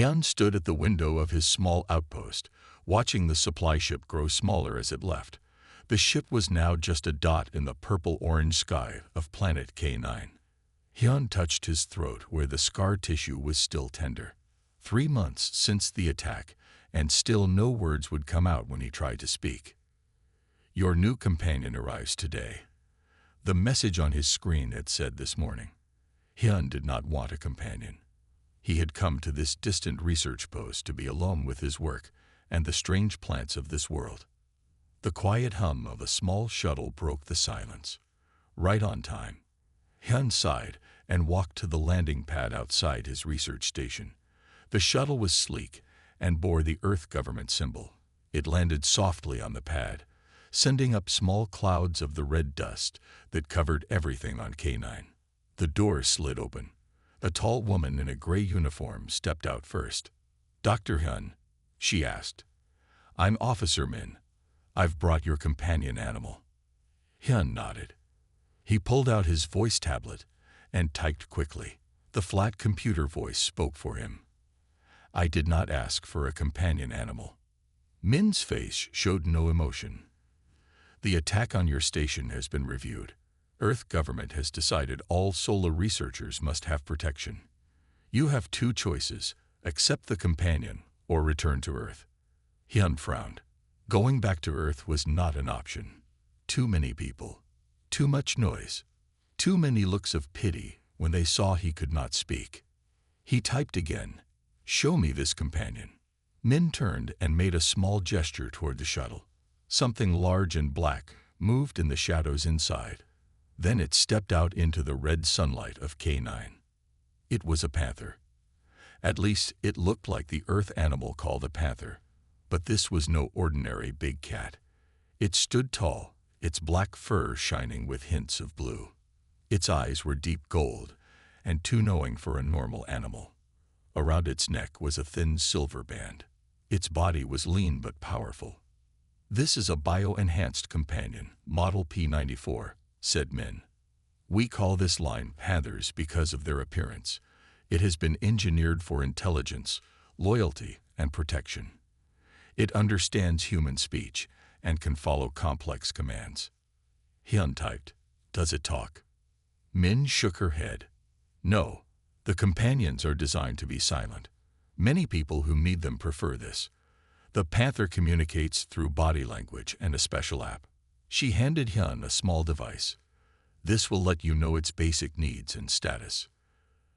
Hyun stood at the window of his small outpost, watching the supply ship grow smaller as it left. The ship was now just a dot in the purple-orange sky of planet K9. Hyun touched his throat where the scar tissue was still tender. 3 months since the attack, and still no words would come out when he tried to speak. "Your new companion arrives today," the message on his screen had said this morning. Hyun did not want a companion. He had come to this distant research post to be alone with his work and the strange plants of this world. The quiet hum of a small shuttle broke the silence. Right on time. Hyun sighed and walked to the landing pad outside his research station. The shuttle was sleek and bore the Earth government symbol. It landed softly on the pad, sending up small clouds of the red dust that covered everything on K9. The door slid open. A tall woman in a gray uniform stepped out first. "Dr. Hyun," she asked. "I'm Officer Min. I've brought your companion animal." Hyun nodded. He pulled out his voice tablet and typed quickly. The flat computer voice spoke for him. "I did not ask for a companion animal." Min's face showed no emotion. "The attack on your station has been reviewed. Earth government has decided all solar researchers must have protection. You have 2 choices: accept the companion or return to Earth." Hyun frowned. Going back to Earth was not an option. Too many people. Too much noise. Too many looks of pity when they saw he could not speak. He typed again. "Show me this companion." Min turned and made a small gesture toward the shuttle. Something large and black moved in the shadows inside. Then it stepped out into the red sunlight of K9. It was a panther. At least it looked like the Earth animal called a panther. But this was no ordinary big cat. It stood tall, its black fur shining with hints of blue. Its eyes were deep gold, and too knowing for a normal animal. Around its neck was a thin silver band. Its body was lean but powerful. "This is a bio-enhanced companion, model P94, said Min. "We call this line Panthers because of their appearance. It has been engineered for intelligence, loyalty, and protection. It understands human speech and can follow complex commands." Hyun typed, "Does it talk?" Min shook her head. "No, the companions are designed to be silent. Many people who need them prefer this. The Panther communicates through body language and a special app." She handed Hyun a small device. "This will let you know its basic needs and status."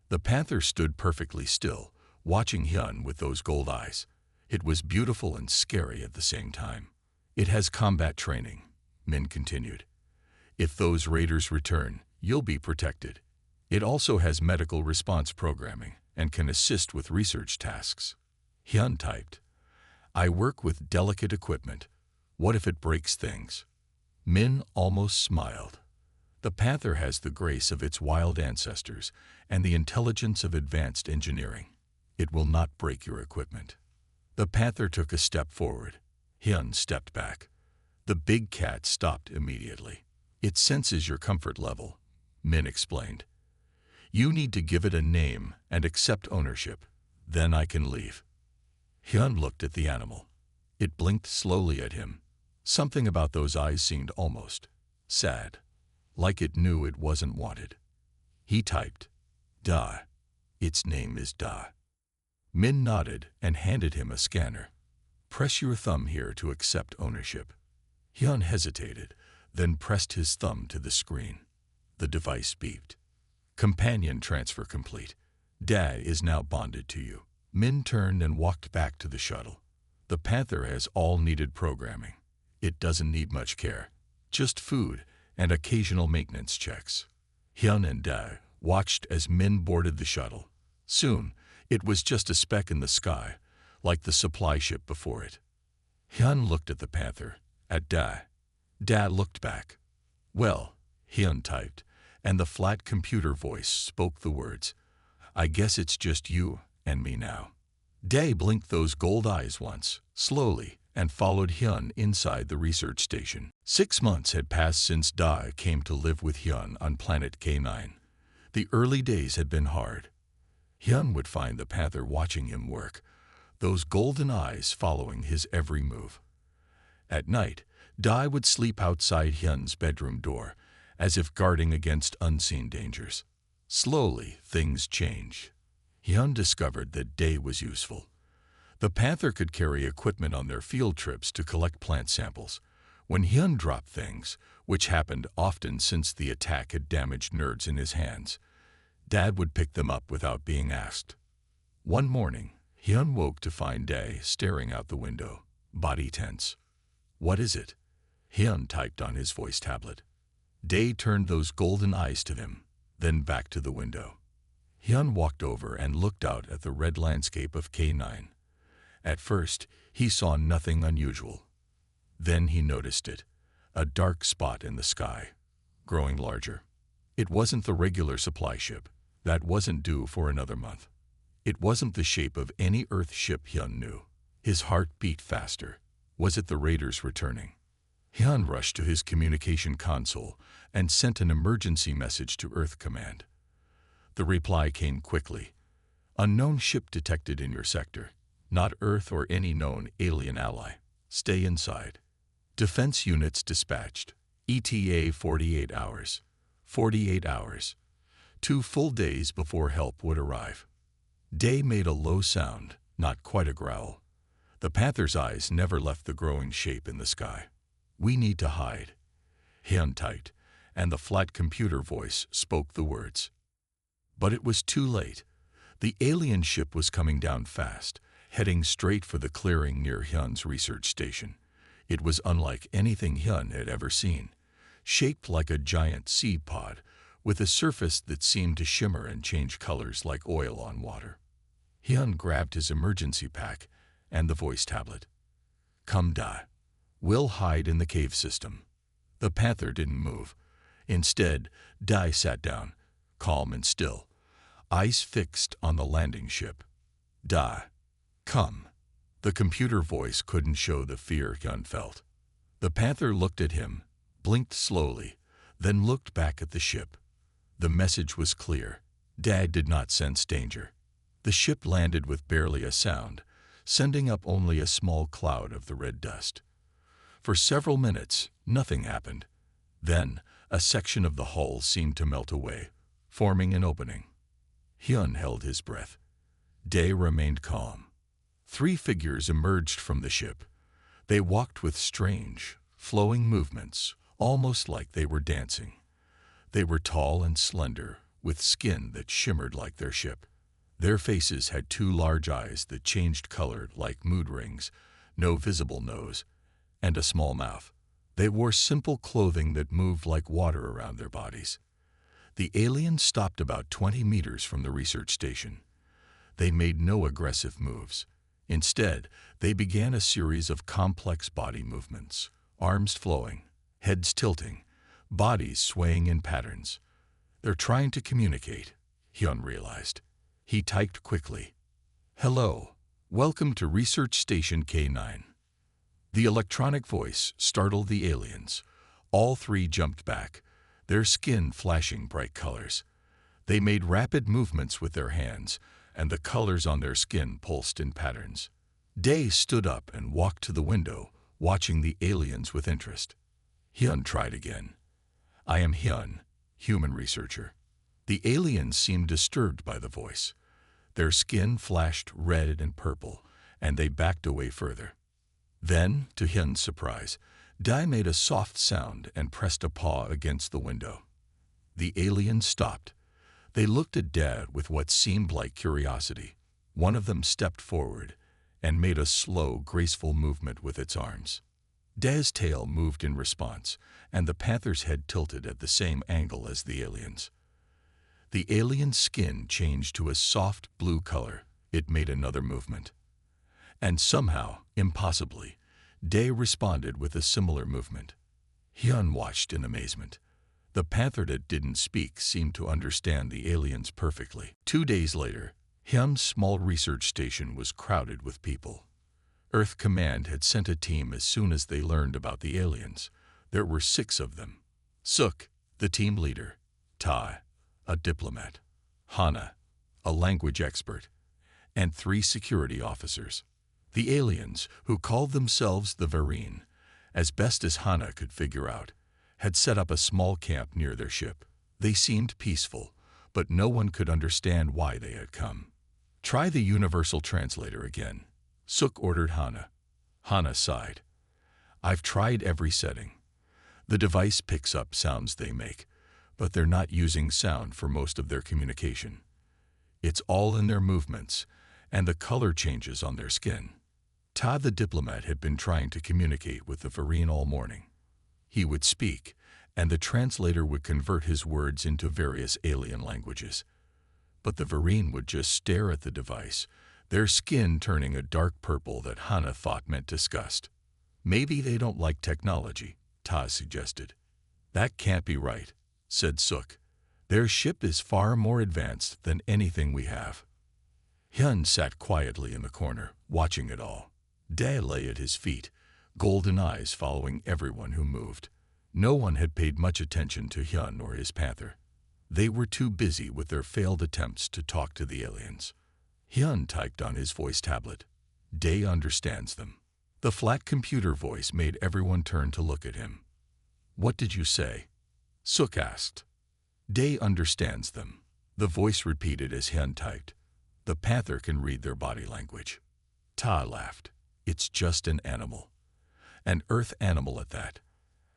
The Panther stood perfectly still, watching Hyun with those gold eyes. It was beautiful and scary at the same time. "It has combat training," Min continued. "If those raiders return, you'll be protected. It also has medical response programming and can assist with research tasks." Hyun typed, "I work with delicate equipment. What if it breaks things?" Min almost smiled. The Panther has the grace of its wild ancestors and the intelligence of advanced engineering. It will not break your equipment. The Panther took a step forward. Hyun stepped back. The big cat stopped immediately. "It senses your comfort level," Min explained. "You need to give it a name and accept ownership. Then I can leave." Hyun looked at the animal. It blinked slowly at him. Something about those eyes seemed almost sad, like it knew it wasn't wanted. He typed, "Da. Its name is Da." Min nodded and handed him a scanner. "Press your thumb here to accept ownership." Hyun hesitated, then pressed his thumb to the screen. The device beeped. "Companion transfer complete. Da is now bonded to you." Min turned and walked back to the shuttle. The Panther has all needed programming. It doesn't need much care, just food and occasional maintenance checks. Hyun and Da watched as Min boarded the shuttle. Soon, it was just a speck in the sky, like the supply ship before it. Hyun looked at the Panther, at Da. Da looked back. "Well," Hyun typed, and the flat computer voice spoke the words, "I guess it's just you and me now." Da blinked those gold eyes once, slowly, and followed Hyun inside the research station. 6 months had passed since Da came to live with Hyun on planet K9. The early days had been hard. Hyun would find the Panther watching him work, those golden eyes following his every move. At night, Dai would sleep outside Hyun's bedroom door, as if guarding against unseen dangers. Slowly, things changed. Hyun discovered that Dae was useful. The Panther could carry equipment on their field trips to collect plant samples. When Hyun dropped things, which happened often since the attack had damaged nerds in his hands, Dad would pick them up without being asked. One morning, Hyun woke to find Dae staring out the window, body tense. "What is it?" Hyun typed on his voice tablet. Dae turned those golden eyes to him, then back to the window. Hyun walked over and looked out at the red landscape of K9. At first, he saw nothing unusual. Then he noticed it, a dark spot in the sky, growing larger. It wasn't the regular supply ship. That wasn't due for another month. It wasn't the shape of any Earth ship Hyun knew. His heart beat faster. Was it the raiders returning? Hyun rushed to his communication console and sent an emergency message to Earth Command. The reply came quickly. "Unknown ship detected in your sector. Not Earth or any known alien ally. Stay inside. Defense units dispatched. ETA 48 hours. 48 hours. 2 full days before help would arrive." Dae made a low sound, not quite a growl. The Panther's eyes never left the growing shape in the sky. "We need to hide." Hyun typed, and the flat computer voice spoke the words. But it was too late. The alien ship was coming down fast, heading straight for the clearing near Hyun's research station. It was unlike anything Hyun had ever seen, shaped like a giant seed pod, with a surface that seemed to shimmer and change colors like oil on water. Hyun grabbed his emergency pack and the voice tablet. "Come, Dae. We'll hide in the cave system." The Panther didn't move. Instead, Dae sat down, calm and still, eyes fixed on the landing ship. "Dae, come." The computer voice couldn't show the fear Hyun felt. The Panther looked at him, blinked slowly, then looked back at the ship. The message was clear. Dae did not sense danger. The ship landed with barely a sound, sending up only a small cloud of the red dust. For several minutes, nothing happened. Then, a section of the hull seemed to melt away, forming an opening. Hyun held his breath. Dae remained calm. 3 figures emerged from the ship. They walked with strange, flowing movements, almost like they were dancing. They were tall and slender, with skin that shimmered like their ship. Their faces had 2 large eyes that changed color like mood rings, no visible nose, and a small mouth. They wore simple clothing that moved like water around their bodies. The aliens stopped about 20 meters from the research station. They made no aggressive moves. Instead, they began a series of complex body movements, arms flowing, heads tilting, bodies swaying in patterns. "They're trying to communicate," Hyun realized. He typed quickly. "Hello. Welcome to Research Station K9. The electronic voice startled the aliens. All 3 jumped back, their skin flashing bright colors. They made rapid movements with their hands, and the colors on their skin pulsed in patterns. Dae stood up and walked to the window, watching the aliens with interest. Hyun tried again. "I am Hyun, human researcher." The aliens seemed disturbed by the voice. Their skin flashed red and purple, and they backed away further. Then, to Hyun's surprise, Dae made a soft sound and pressed a paw against the window. The aliens stopped. They looked at Dae with what seemed like curiosity. One of them stepped forward and made a slow, graceful movement with its arms. Dae's tail moved in response, and the Panther's head tilted at the same angle as the aliens. The alien's skin changed to a soft blue color. It made another movement. And somehow, impossibly, Dae responded with a similar movement. Hyun watched in amazement. The Panther that didn't speak seemed to understand the aliens perfectly. 2 days later, Hyun's small research station was crowded with people. Earth Command had sent a team as soon as they learned about the aliens. There were 6 of them. Suk, the team leader. Tai, a diplomat. Hana, a language expert, and 3 security officers. The aliens, who called themselves the Varine, as best as Hana could figure out, had set up a small camp near their ship. They seemed peaceful, but no one could understand why they had come. "Try the universal translator again," Suk ordered Hana. Hana sighed. "I've tried every setting. The device picks up sounds they make, but they're not using sound for most of their communication. It's all in their movements and the color changes on their skin." Ta the diplomat had been trying to communicate with the Varine all morning. He would speak, and the translator would convert his words into various alien languages. But the Varine would just stare at the device, their skin turning a dark purple that Hana thought meant disgust. "Maybe they don't like technology," Ta suggested. "That can't be right," said Suk. "Their ship is far more advanced than anything we have." Hyun sat quietly in the corner, watching it all. Dae lay at his feet, golden eyes following everyone who moved. No one had paid much attention to Hyun or his Panther. They were too busy with their failed attempts to talk to the aliens. Hyun typed on his voice tablet. Dae understands them. The flat computer voice made everyone turn to look at him. "What did you say?" Suk asked. "Dae understands them," the voice repeated as Hyun typed. "The Panther can read their body language." Ta laughed. "It's just an animal. An Earth animal at that.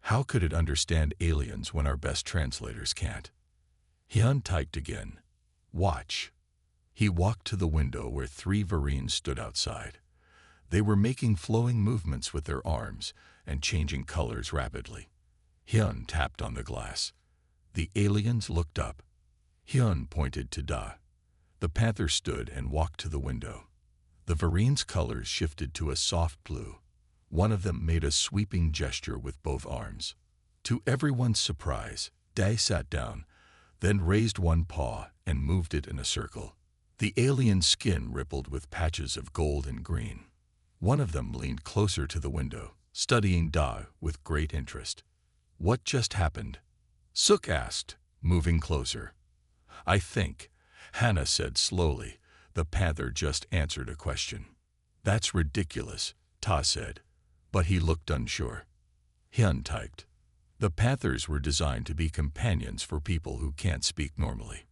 How could it understand aliens when our best translators can't?" Hyun typed again. "Watch." He walked to the window where 3 Varines stood outside. They were making flowing movements with their arms and changing colors rapidly. Hyun tapped on the glass. The aliens looked up. Hyun pointed to Da. The Panther stood and walked to the window. The Varine's colors shifted to a soft blue. One of them made a sweeping gesture with both arms. To everyone's surprise, Dae sat down, then raised one paw and moved it in a circle. The alien skin rippled with patches of gold and green. One of them leaned closer to the window, studying Da with great interest. "What just happened?" Suk asked, moving closer. "I think," Hana said slowly, "the Panther just answered a question." "That's ridiculous," Ta said, but he looked unsure. Hyun typed. "The Panthers were designed to be companions for people who can't speak normally.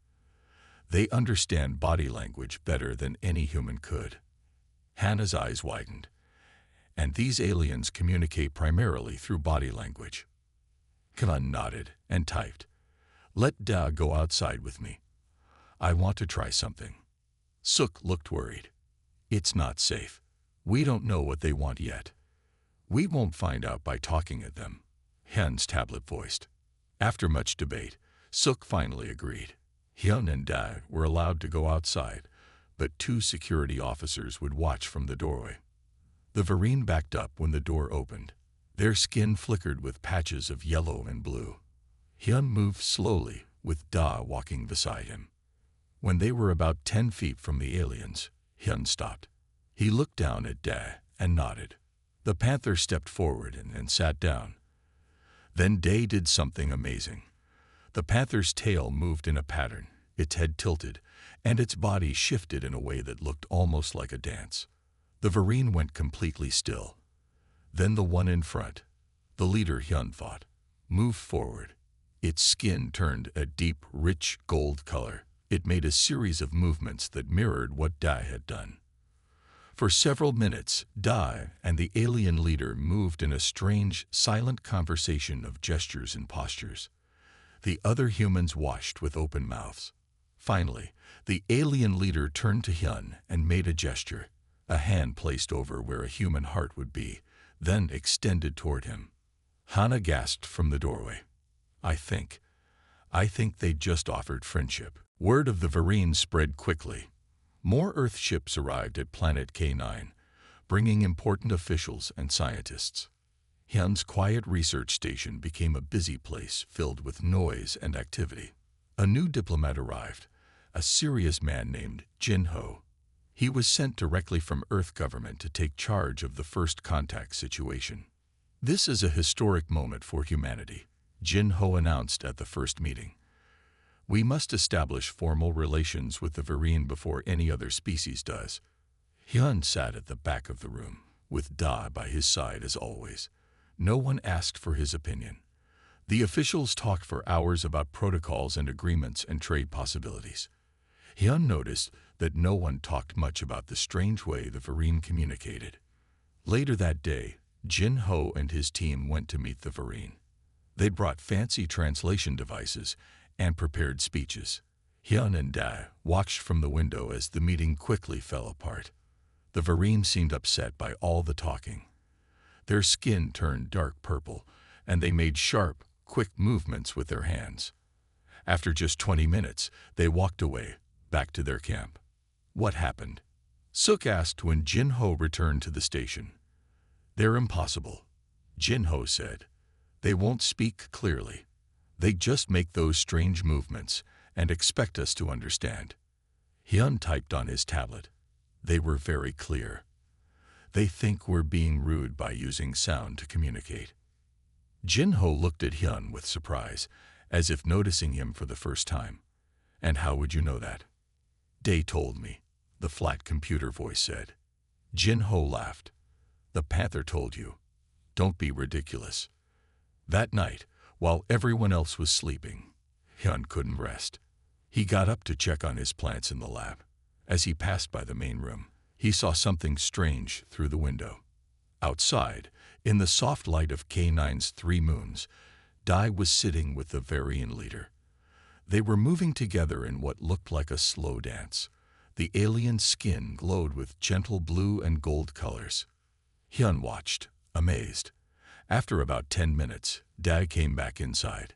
They understand body language better than any human could." Hana's eyes widened. "And these aliens communicate primarily through body language." Hyun nodded and typed. "Let Da go outside with me. I want to try something." Suk looked worried. "It's not safe. We don't know what they want yet." "We won't find out by talking at them," Hyun's tablet voiced. After much debate, Suk finally agreed. Hyun and Da were allowed to go outside, but 2 security officers would watch from the doorway. The Varine backed up when the door opened. Their skin flickered with patches of yellow and blue. Hyun moved slowly, with Da walking beside him. When they were about 10 feet from the aliens, Hyun stopped. He looked down at Da and nodded. The Panther stepped forward and sat down. Then Dae did something amazing. The Panther's tail moved in a pattern, its head tilted, and its body shifted in a way that looked almost like a dance. The Varine went completely still. Then the one in front, the leader Hyun thought, moved forward. Its skin turned a deep, rich gold color. It made a series of movements that mirrored what Da had done. For several minutes, Da and the alien leader moved in a strange, silent conversation of gestures and postures. The other humans watched with open mouths. Finally, the alien leader turned to Hyun and made a gesture, a hand placed over where a human heart would be, then extended toward him. Hana gasped from the doorway. I think they just offered friendship." Word of the Varine spread quickly. More Earth ships arrived at planet K9, bringing important officials and scientists. Hyun's quiet research station became a busy place filled with noise and activity. A new diplomat arrived, a serious man named Jin Ho. He was sent directly from Earth government to take charge of the first contact situation. "This is a historic moment for humanity," Jin Ho announced at the first meeting. We must establish formal relations with the Varine before any other species does. Hyun sat at the back of the room, with Da by his side as always. No one asked for his opinion. The officials talked for hours about protocols and agreements and trade possibilities. Hyun noticed that no one talked much about the strange way the Varine communicated. Later that day, Jin Ho and his team went to meet the Varine. They'd brought fancy translation devices and prepared speeches. Hyun and Da watched from the window as the meeting quickly fell apart. The Varine seemed upset by all the talking. Their skin turned dark purple, and they made sharp, quick movements with their hands. After just 20 minutes, they walked away, back to their camp. What happened? Suk asked when Jin Ho returned to the station. They're impossible, Jin Ho said. They won't speak clearly. They just make those strange movements and expect us to understand. Hyun typed on his tablet. They were very clear. They think we're being rude by using sound to communicate. Jin Ho looked at Hyun with surprise, as if noticing him for the first time. And how would you know that? Day told me, the flat computer voice said. Jin Ho laughed. The Panther told you. Don't be ridiculous. That night, while everyone else was sleeping, Hyun couldn't rest. He got up to check on his plants in the lab. As he passed by the main room, he saw something strange through the window. Outside, in the soft light of K9's 3 moons, Dai was sitting with the Varian leader. They were moving together in what looked like a slow dance. The alien skin glowed with gentle blue and gold colors. Hyun watched, amazed. After about 10 minutes, Dai came back inside.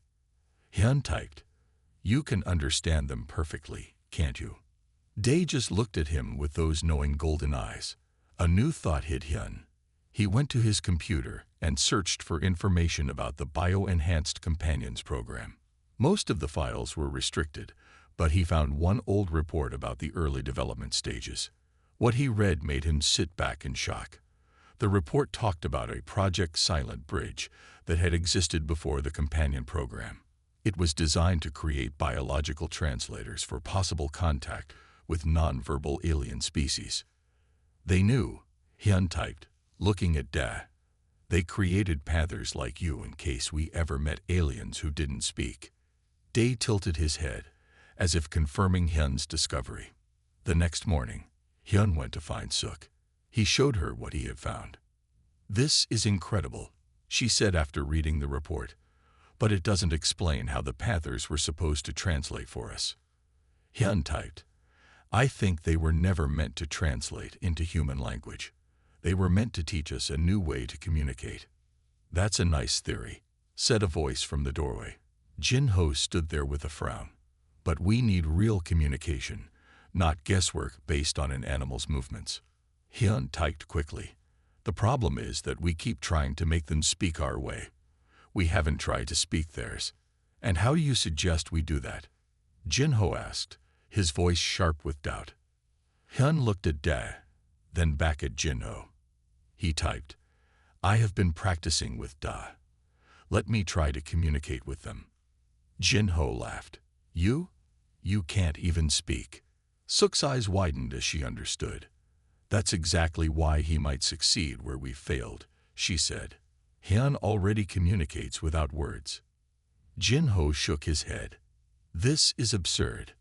Hyun typed, "You can understand them perfectly, can't you?" Dae just looked at him with those knowing golden eyes. A new thought hit Hyun. He went to his computer and searched for information about the Bio-Enhanced Companions program. Most of the files were restricted, but he found one old report about the early development stages. What he read made him sit back in shock. The report talked about a Project Silent Bridge that had existed before the companion program. It was designed to create biological translators for possible contact with non-verbal alien species. They knew, Hyun typed, looking at Da. They created Panthers like you in case we ever met aliens who didn't speak. Dae tilted his head, as if confirming Hyun's discovery. The next morning, Hyun went to find Suk. He showed her what he had found. "This is incredible," she said after reading the report, "but it doesn't explain how the Panthers were supposed to translate for us." Hyun typed, "I think they were never meant to translate into human language. They were meant to teach us a new way to communicate." "That's a nice theory," said a voice from the doorway. Jin Ho stood there with a frown. "But we need real communication, not guesswork based on an animal's movements." Hyun typed quickly. "The problem is that we keep trying to make them speak our way. We haven't tried to speak theirs. And how do you suggest we do that?" Jin Ho asked, his voice sharp with doubt. Hyun looked at Da, then back at Jin Ho. He typed, "I have been practicing with Da. Let me try to communicate with them." Jin Ho laughed. You? You can't even speak." Suk's eyes widened as she understood. "That's exactly why he might succeed where we failed," she said. "Hyun already communicates without words." Jin Ho shook his head. "This is absurd.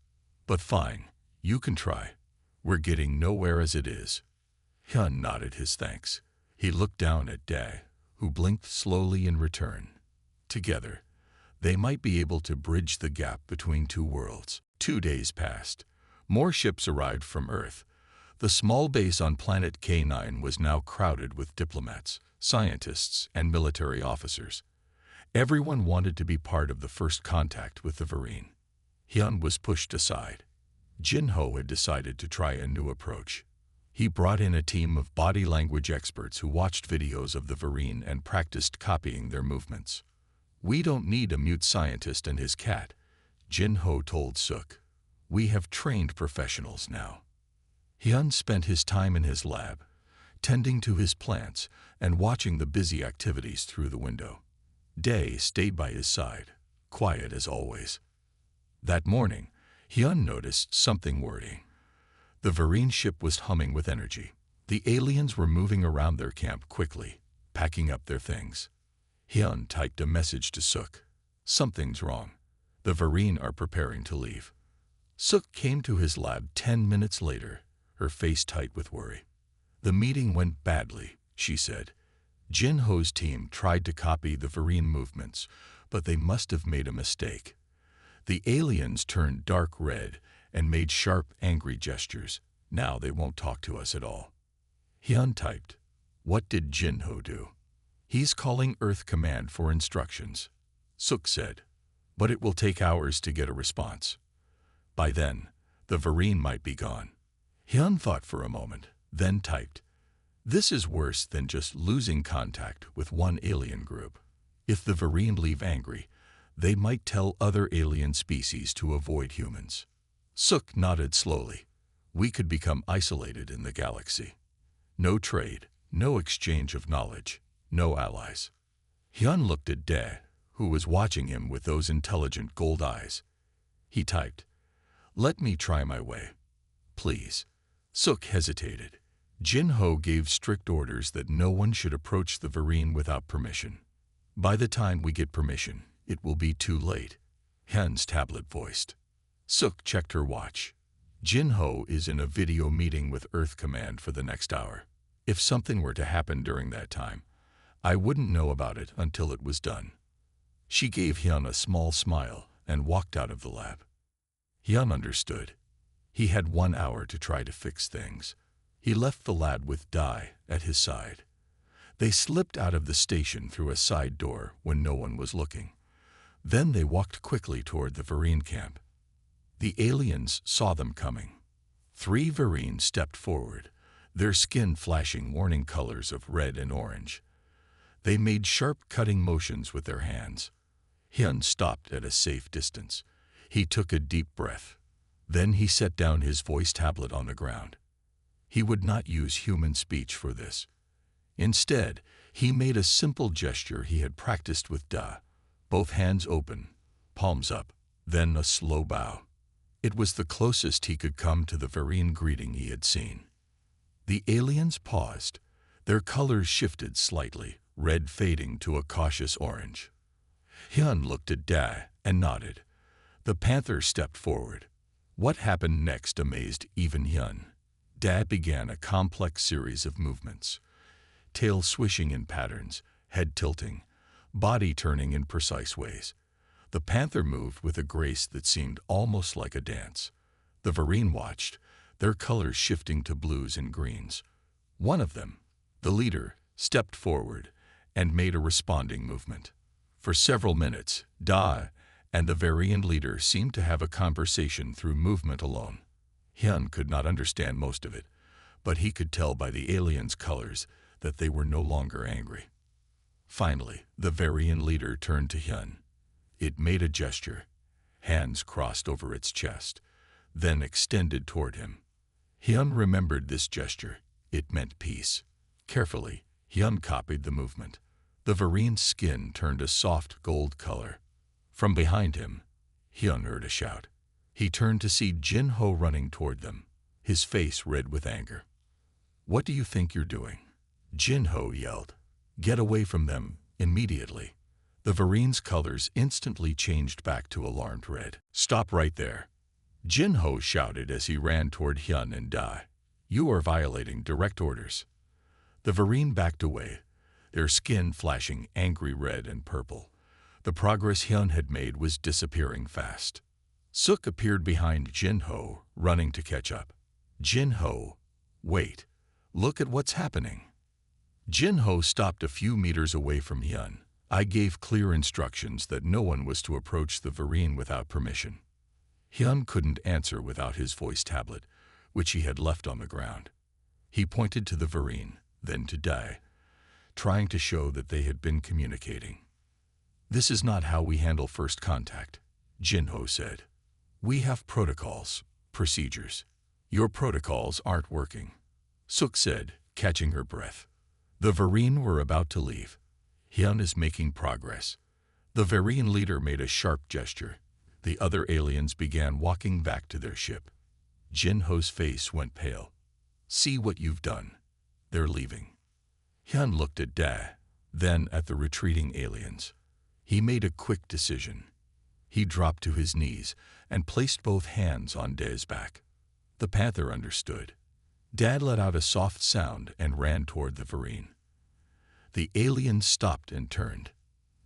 But fine, you can try. We're getting nowhere as it is." Hyun nodded his thanks. He looked down at Da, who blinked slowly in return. Together, they might be able to bridge the gap between 2 worlds. 2 days passed. More ships arrived from Earth. The small base on planet K9 was now crowded with diplomats, scientists, and military officers. Everyone wanted to be part of the first contact with the Varine. Hyun was pushed aside. Jin Ho had decided to try a new approach. He brought in a team of body language experts who watched videos of the Varine and practiced copying their movements. "We don't need a mute scientist and his cat," Jin Ho told Suk. "We have trained professionals now." Hyun spent his time in his lab, tending to his plants and watching the busy activities through the window. Dae stayed by his side, quiet as always. That morning, Hyun noticed something worrying. The Varine ship was humming with energy. The aliens were moving around their camp quickly, packing up their things. Hyun typed a message to Suk. Something's wrong. The Varine are preparing to leave. Suk came to his lab 10 minutes later, her face tight with worry. The meeting went badly, she said. Jin Ho's team tried to copy the Varine movements, but they must have made a mistake. The aliens turned dark red and made sharp, angry gestures. Now they won't talk to us at all. Hyun typed, "What did Jin Ho do?" "He's calling Earth Command for instructions." Suk said, "But it will take hours to get a response. By then, the Varine might be gone." Hyun thought for a moment, then typed, "This is worse than just losing contact with one alien group. If the Varine leave angry, they might tell other alien species to avoid humans." Suk nodded slowly. "We could become isolated in the galaxy. No trade, no exchange of knowledge, no allies." Hyun looked at Dae, who was watching him with those intelligent gold eyes. He typed, "Let me try my way. Please." Suk hesitated. Jin Ho gave strict orders that no one should approach the Varine without permission. "By the time we get permission, it will be too late," Hyun's tablet voiced. Suk checked her watch. Jin Ho is in a video meeting with Earth Command for the next hour. If something were to happen during that time, I wouldn't know about it until it was done. She gave Hyun a small smile and walked out of the lab. Hyun understood. He had 1 hour to try to fix things. He left the lab with Dae at his side. They slipped out of the station through a side door when no one was looking. Then they walked quickly toward the Varine camp. The aliens saw them coming. 3 Varines stepped forward, their skin flashing warning colors of red and orange. They made sharp cutting motions with their hands. Hyun stopped at a safe distance. He took a deep breath. Then he set down his voice tablet on the ground. He would not use human speech for this. Instead, he made a simple gesture he had practiced with Dae, both hands open, palms up, then a slow bow. It was the closest he could come to the Varine greeting he had seen. The aliens paused. Their colors shifted slightly, red fading to a cautious orange. Hyun looked at Dae and nodded. The Panther stepped forward. What happened next amazed even Hyun. Dae began a complex series of movements. Tail swishing in patterns, head tilting, body turning in precise ways. The Panther moved with a grace that seemed almost like a dance. The Varine watched, their colors shifting to blues and greens. One of them, the leader, stepped forward and made a responding movement. For several minutes, Dae and the Varine leader seemed to have a conversation through movement alone. Hyun could not understand most of it, but he could tell by the aliens' colors that they were no longer angry. Finally, the Varine leader turned to Hyun. It made a gesture, hands crossed over its chest, then extended toward him. Hyun remembered this gesture. It meant peace. Carefully, Hyun copied the movement. The Varine's skin turned a soft gold color. From behind him, Hyun heard a shout. He turned to see Jin Ho running toward them, his face red with anger. "What do you think you're doing?" Jin Ho yelled. "Get away from them, immediately." The Varine's colors instantly changed back to alarmed red. "Stop right there," Jin Ho shouted as he ran toward Hyun and Dae. "You are violating direct orders." The Varine backed away, their skin flashing angry red and purple. The progress Hyun had made was disappearing fast. Suk appeared behind Jin Ho, running to catch up. "Jin Ho, wait. Look at what's happening." Jin Ho stopped a few meters away from Hyun. "I gave clear instructions that no one was to approach the Varine without permission." Hyun couldn't answer without his voice tablet, which he had left on the ground. He pointed to the Varine, then to Dae, trying to show that they had been communicating. "This is not how we handle first contact," Jin Ho said. "We have protocols, procedures. Your protocols aren't working," Suk said, catching her breath. The Varine were about to leave. "Hyun is making progress." The Varine leader made a sharp gesture. The other aliens began walking back to their ship. Jin-Ho's face went pale. "See what you've done. They're leaving." Hyun looked at Da, then at the retreating aliens. He made a quick decision. He dropped to his knees and placed both hands on Da's back. The Panther understood. Dad let out a soft sound and ran toward the Varine. The aliens stopped and turned.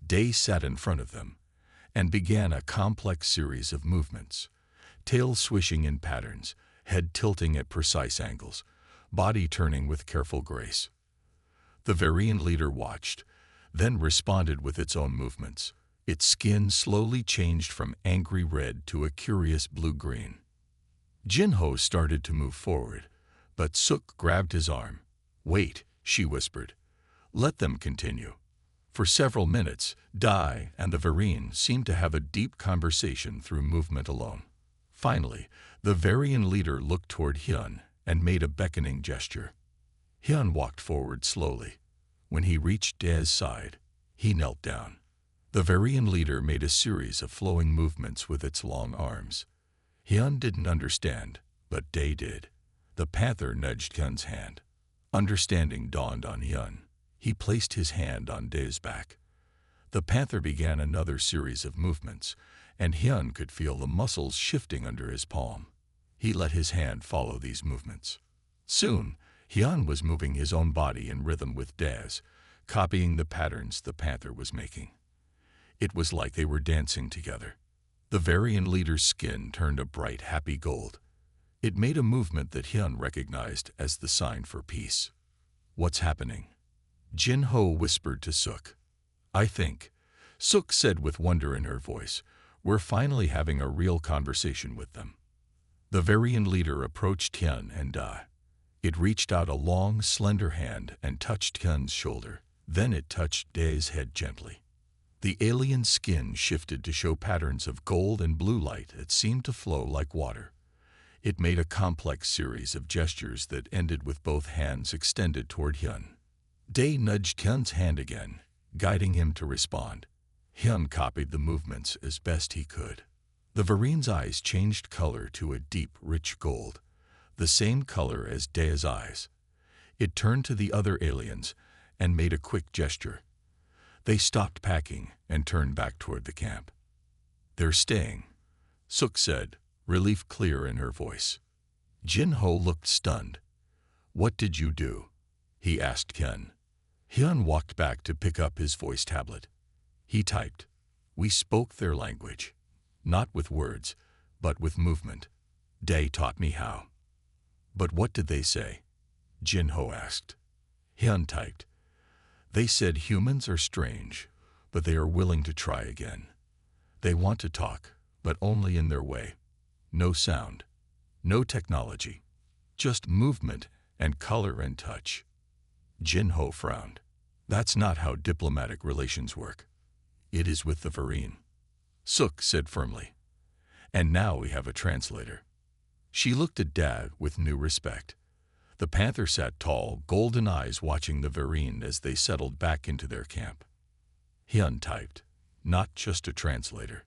Da sat in front of them and began a complex series of movements, tail swishing in patterns, head tilting at precise angles, body turning with careful grace. The Varian leader watched, then responded with its own movements. Its skin slowly changed from angry red to a curious blue-green. Jin-Ho started to move forward, but Suk grabbed his arm. "Wait," she whispered. "Let them continue." For several minutes, Dai and the Varian seemed to have a deep conversation through movement alone. Finally, the Varian leader looked toward Hyun and made a beckoning gesture. Hyun walked forward slowly. When he reached Da's side, he knelt down. The Varian leader made a series of flowing movements with its long arms. Hyun didn't understand, but Da did. The Panther nudged Hyun's hand. Understanding dawned on Hyun. He placed his hand on Da's back. The Panther began another series of movements, and Hyun could feel the muscles shifting under his palm. He let his hand follow these movements. Soon, Hyun was moving his own body in rhythm with Da's, copying the patterns the Panther was making. It was like they were dancing together. The Varian leader's skin turned a bright, happy gold. It made a movement that Hyun recognized as the sign for peace. "What's happening?" Jin-Ho whispered to Suk. "I think," Suk said with wonder in her voice, "we're finally having a real conversation with them." The Varian leader approached Hyun and Da. It reached out a long, slender hand and touched Hyun's shoulder. Then it touched Da's head gently. The alien skin shifted to show patterns of gold and blue light that seemed to flow like water. It made a complex series of gestures that ended with both hands extended toward Hyun. Da nudged Hyun's hand again, guiding him to respond. Hyun copied the movements as best he could. The Varine's eyes changed color to a deep, rich gold, the same color as Da's eyes. It turned to the other aliens and made a quick gesture. They stopped packing and turned back toward the camp. "They're staying," Suk said, relief clear in her voice. Jin-Ho looked stunned. "What did you do?" he asked Hyun. Hyun walked back to pick up his voice tablet. He typed, "We spoke their language. Not with words, but with movement. Da taught me how." "But what did they say?" Jin-Ho asked. Hyun typed, "They said humans are strange, but they are willing to try again. They want to talk, but only in their way. No sound, no technology, just movement and color and touch." Jin-Ho frowned. "That's not how diplomatic relations work. It is with the Varine," Suk said firmly. "And now we have a translator." She looked at Da with new respect. The Panther sat tall, golden eyes watching the Varine as they settled back into their camp. Hyun typed, "Not just a translator,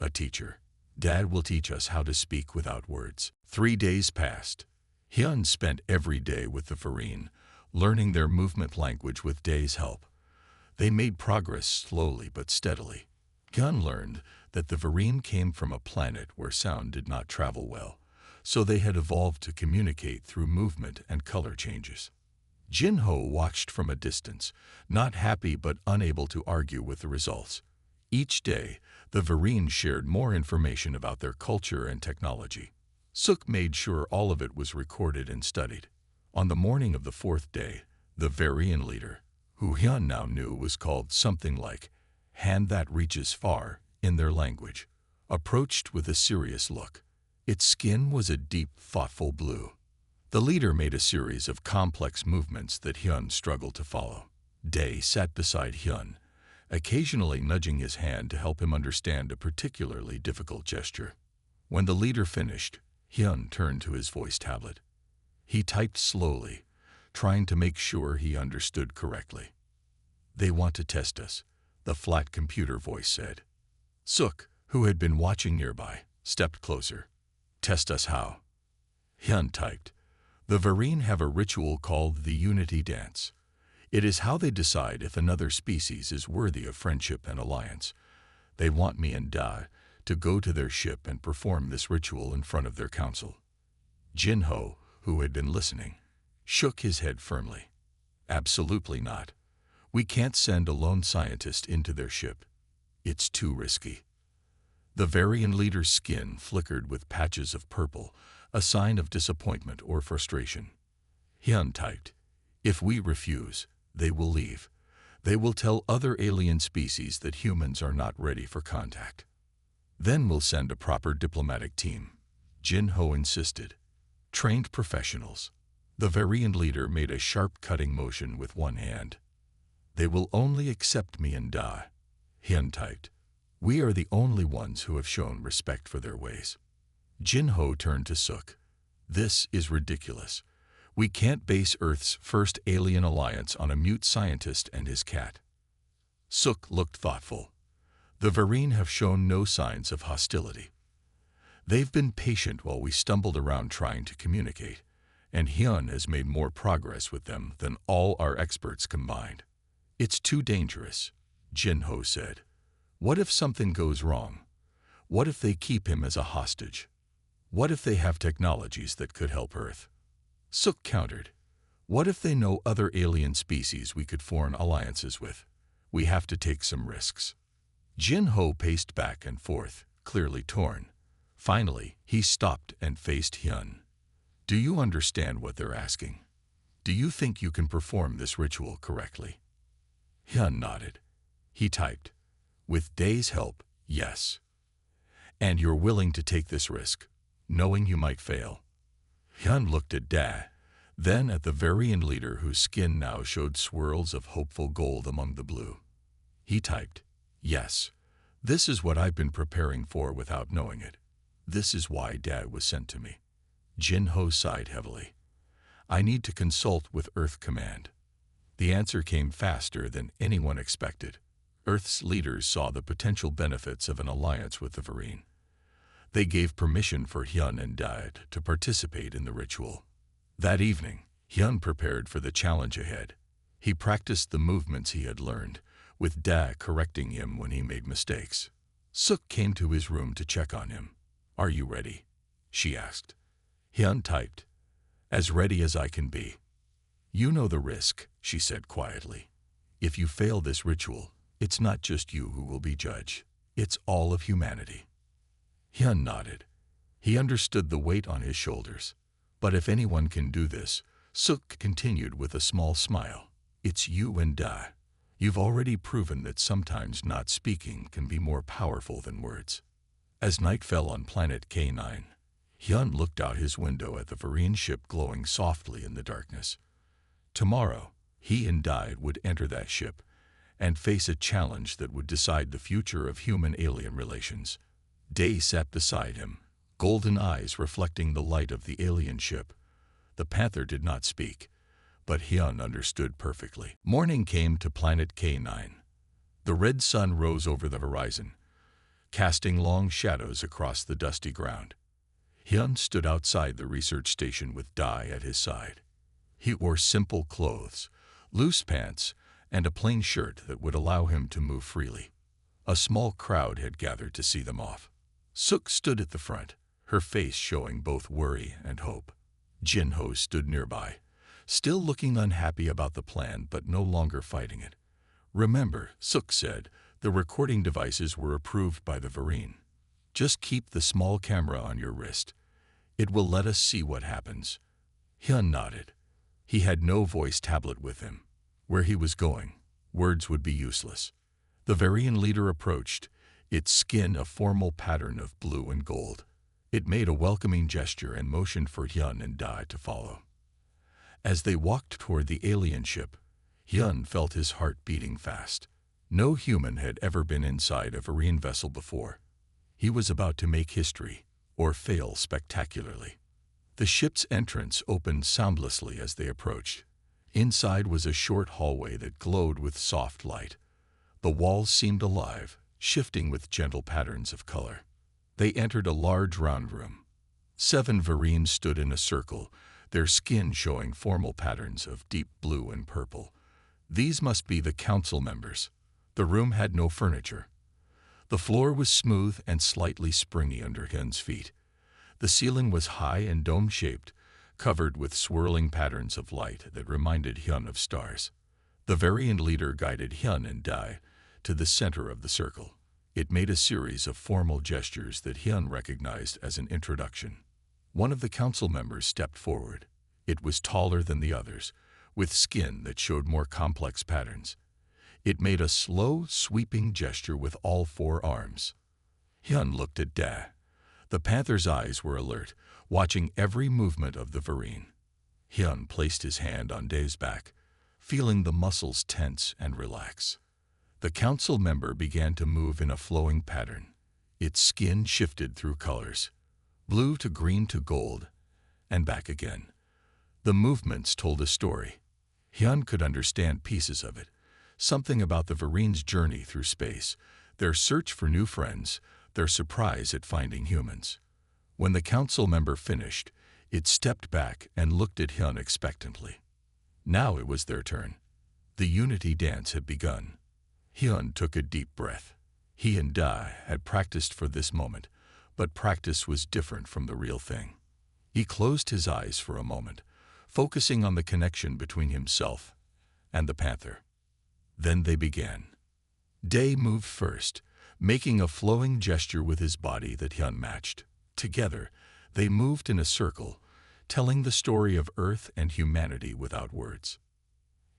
a teacher. Dad will teach us how to speak without words." 3 days passed. Hyun spent every day with the Varine, learning their movement language with Da's help. They made progress slowly but steadily. Hyun learned that the Varine came from a planet where sound did not travel well, so they had evolved to communicate through movement and color changes. Jin-Ho watched from a distance, not happy but unable to argue with the results. Each day, the Varine shared more information about their culture and technology. Suk made sure all of it was recorded and studied. On the morning of the 4th day, the Varian leader, who Hyun now knew was called something like "hand that reaches far" in their language, approached with a serious look. Its skin was a deep, thoughtful blue. The leader made a series of complex movements that Hyun struggled to follow. Da sat beside Hyun, occasionally nudging his hand to help him understand a particularly difficult gesture. When the leader finished, Hyun turned to his voice tablet. He typed slowly, trying to make sure he understood correctly. "They want to test us," the flat computer voice said. Suk, who had been watching nearby, stepped closer. "Test us how?" Hyun typed. "The Varine have a ritual called the Unity Dance. It is how they decide if another species is worthy of friendship and alliance. They want me and Da to go to their ship and perform this ritual in front of their council." Jin-ho, who had been listening, shook his head firmly. "Absolutely not. We can't send a lone scientist into their ship. It's too risky." The Varian leader's skin flickered with patches of purple, a sign of disappointment or frustration. Hyun typed, "If we refuse, they will leave. They will tell other alien species that humans are not ready for contact. Then we'll send a proper diplomatic team," Jin-ho insisted. "Trained professionals." The Varian leader made a sharp cutting motion with one hand. "They will only accept me and Da," Hyun typed. "We are the only ones who have shown respect for their ways." Jin-ho turned to Suk. "This is ridiculous. We can't base Earth's first alien alliance on a mute scientist and his cat." Suk looked thoughtful. "The Varine have shown no signs of hostility. They've been patient while we stumbled around trying to communicate, and Hyun has made more progress with them than all our experts combined." "It's too dangerous," Jin-ho said. "What if something goes wrong? What if they keep him as a hostage? What if they have technologies that could help Earth?" Suk countered. "What if they know other alien species we could form alliances with? We have to take some risks." Jin-ho paced back and forth, clearly torn. Finally, he stopped and faced Hyun. "Do you understand what they're asking? Do you think you can perform this ritual correctly?" Hyun nodded. He typed, "With Dae's help, yes." "And you're willing to take this risk, knowing you might fail?" Hyun looked at Dae, then at the Varian leader whose skin now showed swirls of hopeful gold among the blue. He typed, "Yes. This is what I've been preparing for without knowing it. This is why Dae was sent to me." Jin-ho sighed heavily. "I need to consult with Earth Command." The answer came faster than anyone expected. Earth's leaders saw the potential benefits of an alliance with the Varine. They gave permission for Hyun and Dae to participate in the ritual. That evening, Hyun prepared for the challenge ahead. He practiced the movements he had learned, with Dae correcting him when he made mistakes. Suk came to his room to check on him. "Are you ready?" she asked. Hyun typed, "As ready as I can be." "You know the risk," she said quietly. "If you fail this ritual, it's not just you who will be judged. It's all of humanity." Hyun nodded. He understood the weight on his shoulders. "But if anyone can do this," Suk continued with a small smile, "it's you and Dae. You've already proven that sometimes not speaking can be more powerful than words." As night fell on planet K9, Hyun looked out his window at the Varine ship glowing softly in the darkness. Tomorrow, he and Dae would enter that ship and face a challenge that would decide the future of human-alien relations. Dae sat beside him, golden eyes reflecting the light of the alien ship. The Panther did not speak, but Hyun understood perfectly. Morning came to planet K9. The red sun rose over the horizon, casting long shadows across the dusty ground. Hyun stood outside the research station with Dae at his side. He wore simple clothes, loose pants, and a plain shirt that would allow him to move freely. A small crowd had gathered to see them off. Suk stood at the front, her face showing both worry and hope. Jin-ho stood nearby, still looking unhappy about the plan but no longer fighting it. "Remember," Suk said, "the recording devices were approved by the Varine. Just keep the small camera on your wrist. It will let us see what happens." Hyun nodded. He had no voice tablet with him. Where he was going, words would be useless. The Varian leader approached, its skin a formal pattern of blue and gold. It made a welcoming gesture and motioned for Hyun and Dae to follow. As they walked toward the alien ship, Hyun felt his heart beating fast. No human had ever been inside a Varine vessel before. He was about to make history, or fail spectacularly. The ship's entrance opened soundlessly as they approached. Inside was a short hallway that glowed with soft light. The walls seemed alive, shifting with gentle patterns of color. They entered a large round room. 7 Varines stood in a circle, their skin showing formal patterns of deep blue and purple. These must be the council members. The room had no furniture. The floor was smooth and slightly springy under Hyun's feet. The ceiling was high and dome-shaped, covered with swirling patterns of light that reminded Hyun of stars. The variant leader guided Hyun and Dai to the center of the circle. It made a series of formal gestures that Hyun recognized as an introduction. One of the council members stepped forward. It was taller than the others, with skin that showed more complex patterns. It made a slow, sweeping gesture with all 4 arms. Hyun looked at Dai. The Panther's eyes were alert, watching every movement of the Varine. Hyun placed his hand on Dai's back, feeling the muscles tense and relax. The council member began to move in a flowing pattern. Its skin shifted through colors, blue to green to gold, and back again. The movements told a story. Hyun could understand pieces of it, something about the Varine's journey through space, their search for new friends, their surprise at finding humans. When the council member finished, it stepped back and looked at Hyun expectantly. Now it was their turn. The unity dance had begun. Hyun took a deep breath. He and Dai had practiced for this moment, but practice was different from the real thing. He closed his eyes for a moment, focusing on the connection between himself and the Panther. Then they began. Dai moved first, making a flowing gesture with his body that Hyun matched. Together, they moved in a circle, telling the story of Earth and humanity without words.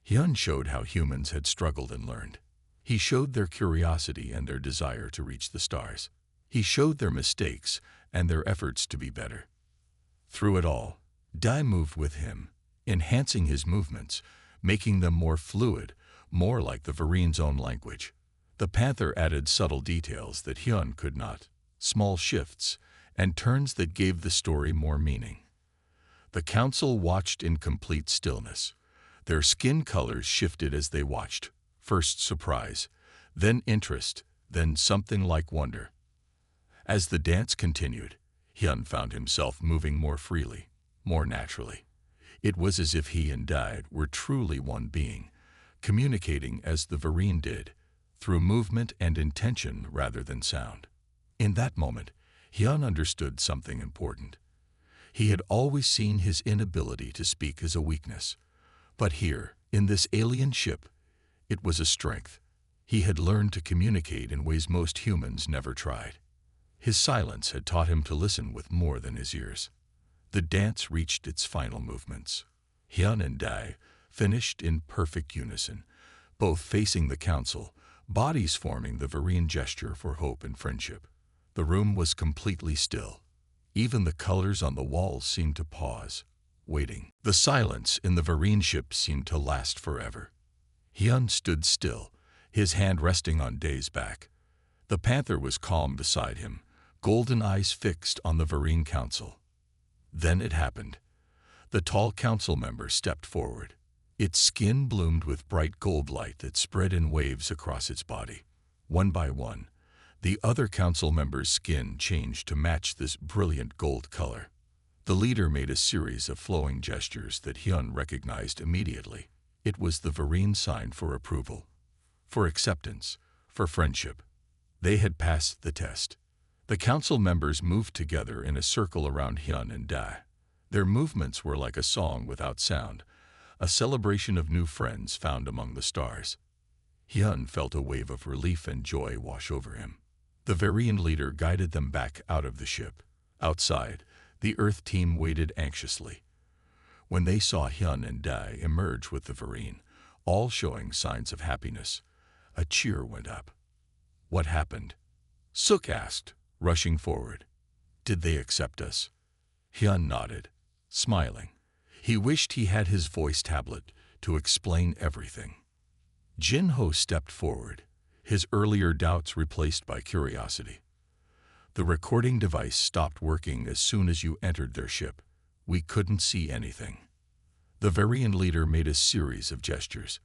Hyun showed how humans had struggled and learned. He showed their curiosity and their desire to reach the stars. He showed their mistakes and their efforts to be better. Through it all, Dai moved with him, enhancing his movements, making them more fluid, more like the Varine's own language. The Panther added subtle details that Hyun could not, small shifts, and turns that gave the story more meaning. The council watched in complete stillness. Their skin colors shifted as they watched, first surprise, then interest, then something like wonder. As the dance continued, Hyun found himself moving more freely, more naturally. It was as if he and Dai were truly one being, communicating as the Varine did, through movement and intention rather than sound. In that moment, Hyun understood something important. He had always seen his inability to speak as a weakness, but here, in this alien ship, it was a strength. He had learned to communicate in ways most humans never tried. His silence had taught him to listen with more than his ears. The dance reached its final movements. Hyun and Dai finished in perfect unison, both facing the council, bodies forming the Varine gesture for hope and friendship. The room was completely still. Even the colors on the walls seemed to pause, waiting. The silence in the Varine ship seemed to last forever. Hyun stood still, his hand resting on Dai's back. The Panther was calm beside him, golden eyes fixed on the Varine council. Then it happened. The tall council member stepped forward. Its skin bloomed with bright gold light that spread in waves across its body. One by one, the other council member's skin changed to match this brilliant gold color. The leader made a series of flowing gestures that Hyun recognized immediately. It was the Varine sign for approval, for acceptance, for friendship. They had passed the test. The council members moved together in a circle around Hyun and Dai. Their movements were like a song without sound, a celebration of new friends found among the stars. Hyun felt a wave of relief and joy wash over him. The Varian leader guided them back out of the ship. Outside, the Earth team waited anxiously. When they saw Hyun and Dai emerge with the Varine, all showing signs of happiness, a cheer went up. What happened? Suk asked, rushing forward. Did they accept us? Hyun nodded, smiling. He wished he had his voice tablet to explain everything. Jin-ho stepped forward, his earlier doubts replaced by curiosity. The recording device stopped working as soon as you entered their ship. We couldn't see anything. The Varian leader made a series of gestures.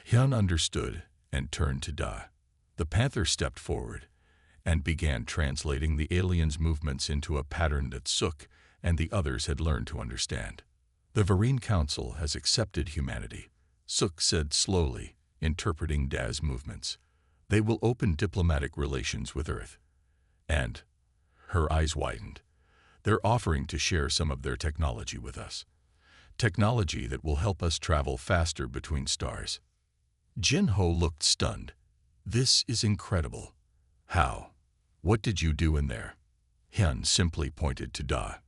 Hyun understood and turned to Dai. The Panther stepped forward and began translating the aliens' movements into a pattern that Sook and the others had learned to understand. "The Varine Council has accepted humanity," Sook said slowly, interpreting Daz's movements. "They will open diplomatic relations with Earth." And her eyes widened. "They're offering to share some of their technology with us. Technology that will help us travel faster between stars." Jin-Ho looked stunned. "This is incredible. How? What did you do in there?" Hyun simply pointed to Da.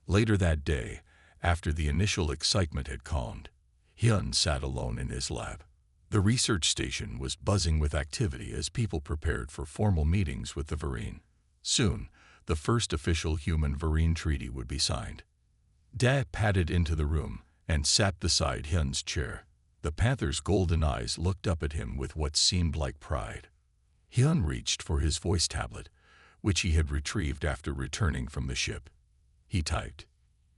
Later that day, after the initial excitement had calmed, Hyun sat alone in his lab. The research station was buzzing with activity as people prepared for formal meetings with the Varine. Soon, the first official human-Varine treaty would be signed. Da padded into the room and sat beside Hyun's chair. The Panther's golden eyes looked up at him with what seemed like pride. Hyun reached for his voice tablet, which he had retrieved after returning from the ship. He typed,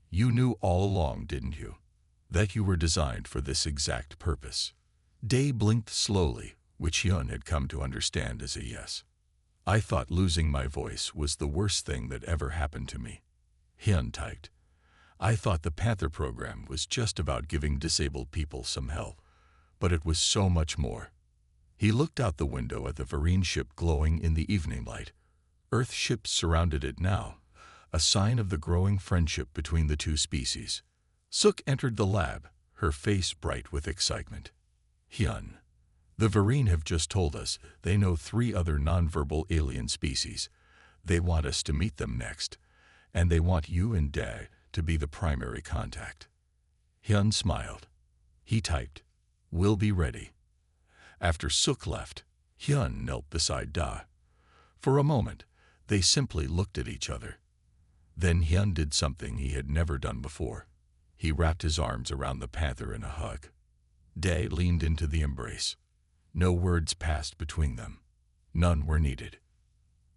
"You knew all along, didn't you? That you were designed for this exact purpose." Da blinked slowly, which Hyun had come to understand as a yes. "I thought losing my voice was the worst thing that ever happened to me." Hyun typed, "I thought the Panther program was just about giving disabled people some help, but it was so much more." He looked out the window at the Varine ship glowing in the evening light. Earth ships surrounded it now, a sign of the growing friendship between the two species. Sook entered the lab, her face bright with excitement. "Hyun, the Varine have just told us they know 3 other nonverbal alien species. They want us to meet them next, and they want you and Da to be the primary contact." Hyun smiled. He typed, "We'll be ready." After Sook left, Hyun knelt beside Da. For a moment, they simply looked at each other. Then Hyun did something he had never done before. He wrapped his arms around the Panther in a hug. Da leaned into the embrace. No words passed between them. None were needed.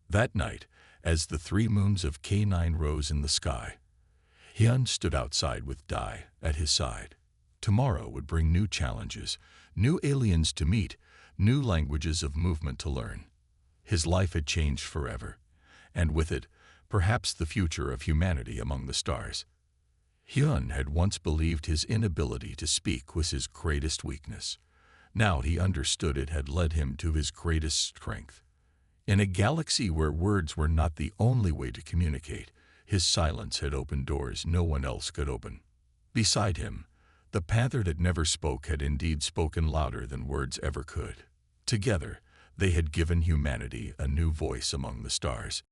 That night, as the 3 moons of K9 rose in the sky, Hyun stood outside with Da at his side. Tomorrow would bring new challenges, new aliens to meet, new languages of movement to learn. His life had changed forever, and with it, perhaps the future of humanity among the stars. Hyun had once believed his inability to speak was his greatest weakness. Now he understood it had led him to his greatest strength. In a galaxy where words were not the only way to communicate, his silence had opened doors no one else could open. Beside him, the Panther that never spoke had indeed spoken louder than words ever could. Together, they had given humanity a new voice among the stars.